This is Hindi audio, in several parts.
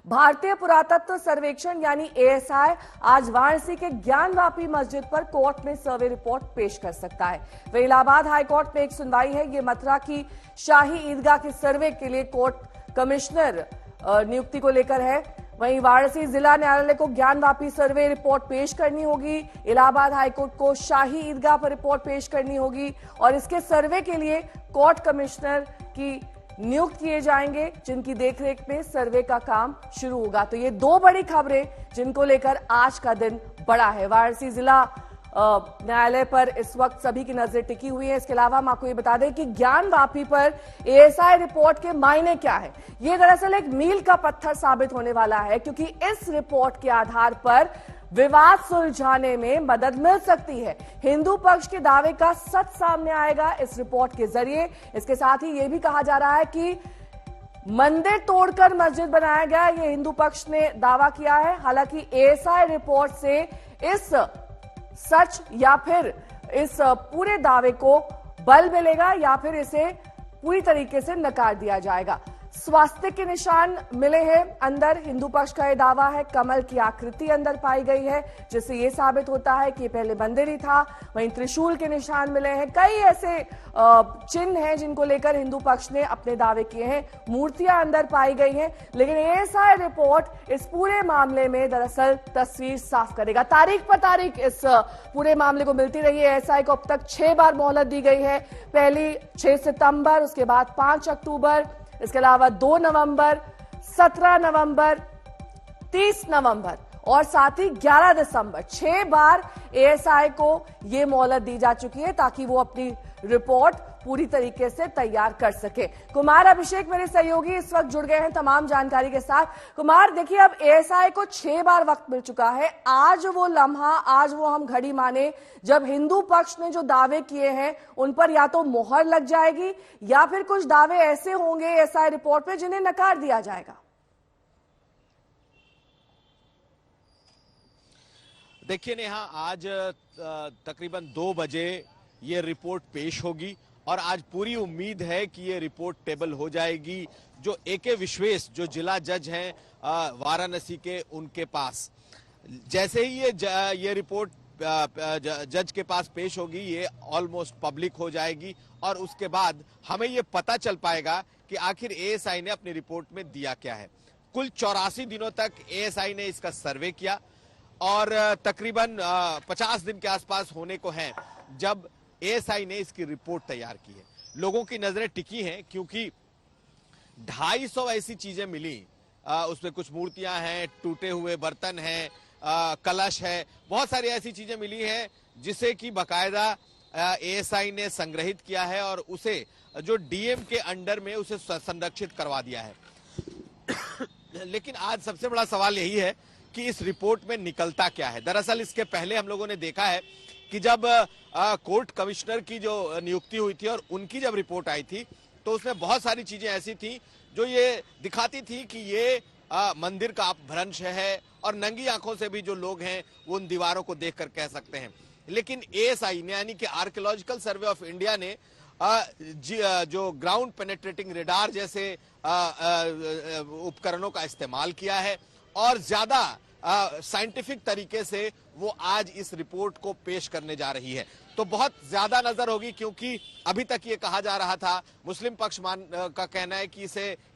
भारतीय पुरातत्व सर्वेक्षण यानी एएसआई आज वाराणसी के ज्ञानवापी मस्जिद पर कोर्ट में सर्वे रिपोर्ट पेश कर सकता है। वहीं इलाहाबाद हाईकोर्ट में एक सुनवाई है। ये मथुरा की शाही ईदगाह के सर्वे के लिए कोर्ट कमिश्नर नियुक्ति को लेकर है। वहीं वाराणसी जिला न्यायालय को ज्ञानवापी सर्वे रिपोर्ट पेश करनी होगी। इलाहाबाद हाईकोर्ट को शाही ईदगाह पर रिपोर्ट पेश करनी होगी और इसके सर्वे के लिए कोर्ट कमिश्नर की नियुक्त किए जाएंगे, जिनकी देखरेख में सर्वे का काम शुरू होगा। तो ये दो बड़ी खबरें जिनको लेकर आज का दिन बड़ा है। वाराणसी जिला न्यायालय पर इस वक्त सभी की नजर टिकी हुई है। इसके अलावा हम आपको ये बता दें कि ज्ञानवापी पर एएसआई रिपोर्ट के मायने क्या है। ये दरअसल एक मील का पत्थर साबित होने वाला है, क्योंकि इस रिपोर्ट के आधार पर विवाद सुलझाने में मदद मिल सकती है। हिंदू पक्ष के दावे का सच सामने आएगा इस रिपोर्ट के जरिए। इसके साथ ही यह भी कहा जा रहा है कि मंदिर तोड़कर मस्जिद बनाया गया, ये हिंदू पक्ष ने दावा किया है। हालांकि एएसआई रिपोर्ट से इस सच या फिर इस पूरे दावे को बल मिलेगा या फिर इसे पूरी तरीके से नकार दिया जाएगा। स्वास्तिक के निशान मिले हैं अंदर। हिंदू पक्ष का यह दावा है कमल की आकृति अंदर पाई गई है, जिससे यह साबित होता है कि पहले मंदिर ही था। वहीं त्रिशूल के निशान मिले हैं। कई ऐसे चिन्ह हैं जिनको लेकर हिंदू पक्ष ने अपने दावे किए हैं। मूर्तियां अंदर पाई गई हैं, लेकिन एएसआई रिपोर्ट इस पूरे मामले में दरअसल तस्वीर साफ करेगा। तारीख पर तारीख इस पूरे मामले को मिलती रही है। एएसआई को अब तक 6 बार मोहलत दी गई है। पहली 6 सितंबर, उसके बाद 5 अक्टूबर, इसके अलावा 2 नवंबर, 17 नवंबर, 30 नवंबर और साथ ही 11 दिसंबर। 6 बार एएसआई को यह मोहलत दी जा चुकी है ताकि वो अपनी रिपोर्ट पूरी तरीके से तैयार कर सके। कुमार अभिषेक मेरे सहयोगी इस वक्त जुड़ गए हैं तमाम जानकारी के साथ। कुमार, देखिए, अब एएसआई को 6 बार वक्त मिल चुका है। आज वो लम्हा, आज वो हम घड़ी माने जब हिंदू पक्ष ने जो दावे किए हैं उन पर या तो मोहर लग जाएगी या फिर कुछ दावे ऐसे होंगे एएसआई रिपोर्ट पे जिन्हें नकार दिया जाएगा। देखिए नेहा, आज तकरीबन 2 बजे ये रिपोर्ट पेश होगी और आज पूरी उम्मीद है कि ये रिपोर्ट टेबल हो जाएगी जो एके विश्वेश, जो जिला जज हैं वाराणसी के, उनके पास। जैसे ही ये रिपोर्ट जज के पास पेश होगी, ये ऑलमोस्ट पब्लिक हो जाएगी और उसके बाद हमें ये पता चल पाएगा कि आखिर एएसआई ने अपनी रिपोर्ट में दिया क्या है। कुल 84 दिनों तक एएसआई ने इसका सर्वे किया और तकरीबन 50 दिन के आसपास होने को हैं जब एएसआई ने इसकी रिपोर्ट तैयार की है। लोगों की नजरें टिकी हैं क्योंकि 250 ऐसी चीजें मिली। उसमें कुछ मूर्तियां हैं, टूटे हुए बर्तन हैं, कलश है, बहुत सारी ऐसी चीजें मिली हैं जिसे कि बकायदा एएसआई ने संग्रहित किया है और उसे जो डीएम के अंडर में उसे संरक्षित करवा दिया है। लेकिन आज सबसे बड़ा सवाल यही है कि इस रिपोर्ट में निकलता क्या है। दरअसल इसके पहले हम लोगों ने देखा है कि जब कोर्ट कमिश्नर की जो नियुक्ति हुई थी और उनकी जब रिपोर्ट आई थी तो उसमें बहुत सारी चीजें ऐसी थी जो ये दिखाती थी कि ये मंदिर का अपभ्रंश है और नंगी आंखों से भी जो लोग हैं वो उन दीवारों को देखकर कह सकते हैं। लेकिन एएसआई ने यानी कि आर्कियोलॉजिकल सर्वे ऑफ इंडिया ने जो ग्राउंड पेनेट्रेटिंग रेडार जैसे उपकरणों का इस्तेमाल किया है और ज्यादा साइंटिफिक तरीके से वो आज इस रिपोर्ट को पेश करने जा रही है। तो बहुत ज्यादा नजर होगी क्योंकि अभी तक ये कहा जा रहा था, मुस्लिम पक्ष का कहना है कि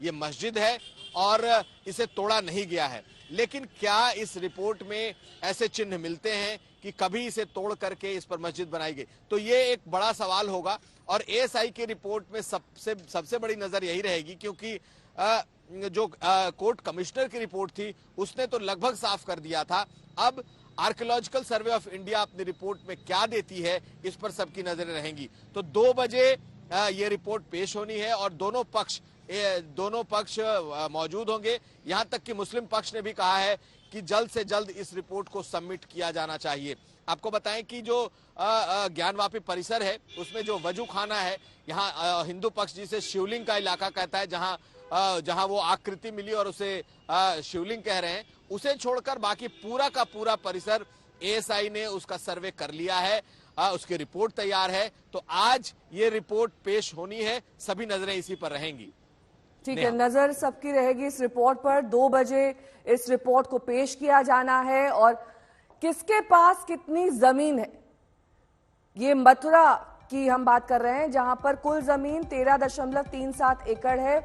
ये मस्जिद है और इसे तोड़ा नहीं गया है। लेकिन क्या इस रिपोर्ट में ऐसे चिन्ह मिलते हैं कि कभी इसे तोड़ करके इस पर मस्जिद बनाई गई? तो ये एक बड़ा सवाल होगा और एएसआई की रिपोर्ट में सबसे बड़ी नजर यही रहेगी क्योंकि जो कोर्ट कमिश्नर की रिपोर्ट थी उसने तो लगभग साफ कर दिया था। अब आर्कियोलॉजिकल सर्वे ऑफ इंडिया अपनी रिपोर्ट में क्या देती है, इस पर सबकी नजरें रहेंगी। तो 2 बजे ये रिपोर्ट पेश होनी है और दोनों पक्ष मौजूद होंगे। यहां तक कि मुस्लिम पक्ष ने भी कहा है कि जल्द से जल्द इस रिपोर्ट को सबमिट किया जाना चाहिए। आपको बताएं कि जो ज्ञानवापी परिसर है उसमें जो वजू खाना है, यहाँ हिंदू पक्ष जिसे शिवलिंग का इलाका कहता है, जहां वो आकृति मिली और उसे शिवलिंग कह रहे हैं, उसे छोड़कर बाकी पूरा का पूरा परिसर एएसआई ने उसका सर्वे कर लिया है, उसकी रिपोर्ट तैयार है। तो आज ये रिपोर्ट पेश होनी है, सभी नजरें इसी पर रहेंगी। ठीक है, नजर सबकी रहेगी इस रिपोर्ट पर। 2 बजे इस रिपोर्ट को पेश किया जाना है और किसके पास कितनी जमीन है, ये मथुरा की हम बात कर रहे हैं, जहां पर कुल जमीन 13.37 एकड़ है।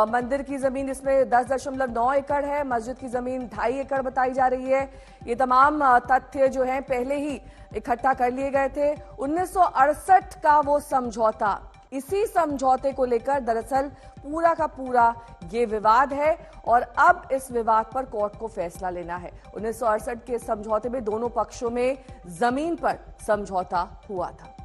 मंदिर की जमीन इसमें 10.9 एकड़ है, मस्जिद की जमीन 2.5 एकड़ बताई जा रही है। ये तमाम तथ्य जो हैं पहले ही इकट्ठा कर लिए गए थे। 1968 का वो समझौता, इसी समझौते को लेकर दरअसल पूरा का पूरा ये विवाद है और अब इस विवाद पर कोर्ट को फैसला लेना है। 1968 के समझौते में दोनों पक्षों में जमीन पर समझौता हुआ था।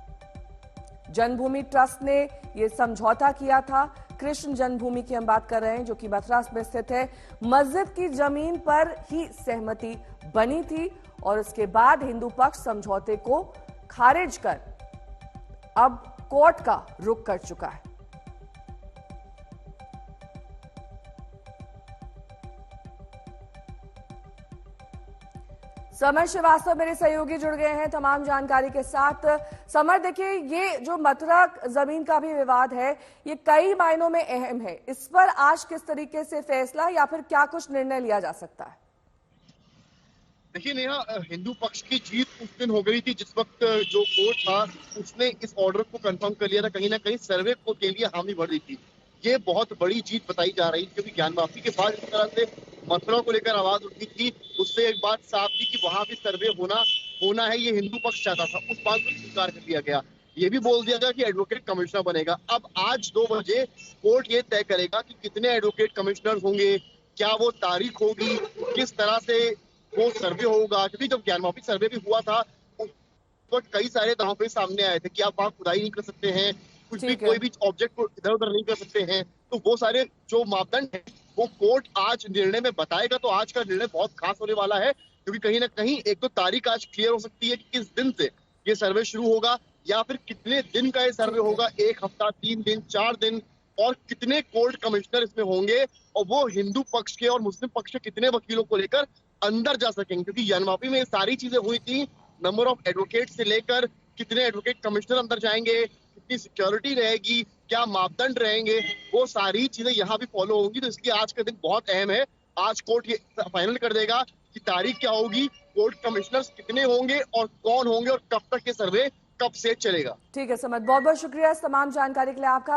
जन्मभूमि ट्रस्ट ने यह समझौता किया था। कृष्ण जन्मभूमि की हम बात कर रहे हैं, जो कि मथुरा में स्थित है। मस्जिद की जमीन पर ही सहमति बनी थी और उसके बाद हिंदू पक्ष समझौते को खारिज कर अब कोर्ट का रुख कर चुका है। समर श्रीवास्तव मेरे सहयोगी जुड़ गए हैं तमाम जानकारी के साथ। समर, देखिए, ये जो मथुरा जमीन का भी विवाद है, ये कई मायनों में अहम है। इस पर आज किस तरीके से फैसला या फिर क्या कुछ निर्णय लिया जा सकता है? देखिए नेहा, हिंदू पक्ष की जीत उस दिन हो गई थी जिस वक्त जो कोर्ट था उसने इस ऑर्डर को कंफर्म कर लिया था, कहीं ना कहीं सर्वे को के लिए हामी भर दी थी। ये बहुत बड़ी जीत बताई जा रही थी, क्योंकि ज्ञान वापसी के बाद इस तरह से मथुरा को लेकर आवाज उठी थी, उससे एक बात साफ थी कि वहां भी सर्वे होना है, ये हिंदू पक्ष चाहता था। उस बात को स्वीकार कर लिया गया। ये भी बोल दिया गया कि एडवोकेट कमिश्नर बनेगा। अब आज 2 बजे कोर्ट ये तय करेगा कि कितने एडवोकेट कमिश्नर होंगे, क्या वो तारीख होगी, किस तरह से वो सर्वे होगा। क्योंकि जब ज्ञान वापसी सर्वे भी हुआ था उस वक्त कई सारे दांव पे सामने आए थे कि आप वहां खुदाई नहीं कर सकते हैं, कुछ भी कोई भी ऑब्जेक्ट को इधर उधर नहीं कर सकते हैं। तो वो सारे जो मापदंड है वो कोर्ट आज निर्णय में बताएगा। तो आज का निर्णय बहुत खास होने वाला है, क्योंकि कहीं ना कहीं एक तो तारीख आज क्लियर हो सकती है कि किस दिन से ये सर्वे शुरू होगा या फिर कितने दिन का ये सर्वे होगा, 1 हफ्ता, 3 दिन, 4 दिन, और कितने कोर्ट कमिश्नर इसमें होंगे, और वो हिंदू पक्ष के और मुस्लिम पक्ष के कितने वकीलों को लेकर अंदर जा सकेंगे। क्योंकि ज्ञानवापी में ये सारी चीजें हुई थी, नंबर ऑफ एडवोकेट से लेकर कितने एडवोकेट कमिश्नर अंदर जाएंगे, कितनी सिक्योरिटी रहेगी, क्या मापदंड रहेंगे, वो सारी चीजें यहाँ भी फॉलो होंगी। तो इसलिए आज का दिन बहुत अहम है। आज कोर्ट ये फाइनल कर देगा कि तारीख क्या होगी, कोर्ट कमिश्नर्स कितने होंगे और कौन होंगे, और कब तक ये सर्वे कब से चलेगा। ठीक है समझ, बहुत बहुत शुक्रिया इस तमाम जानकारी के लिए आपका।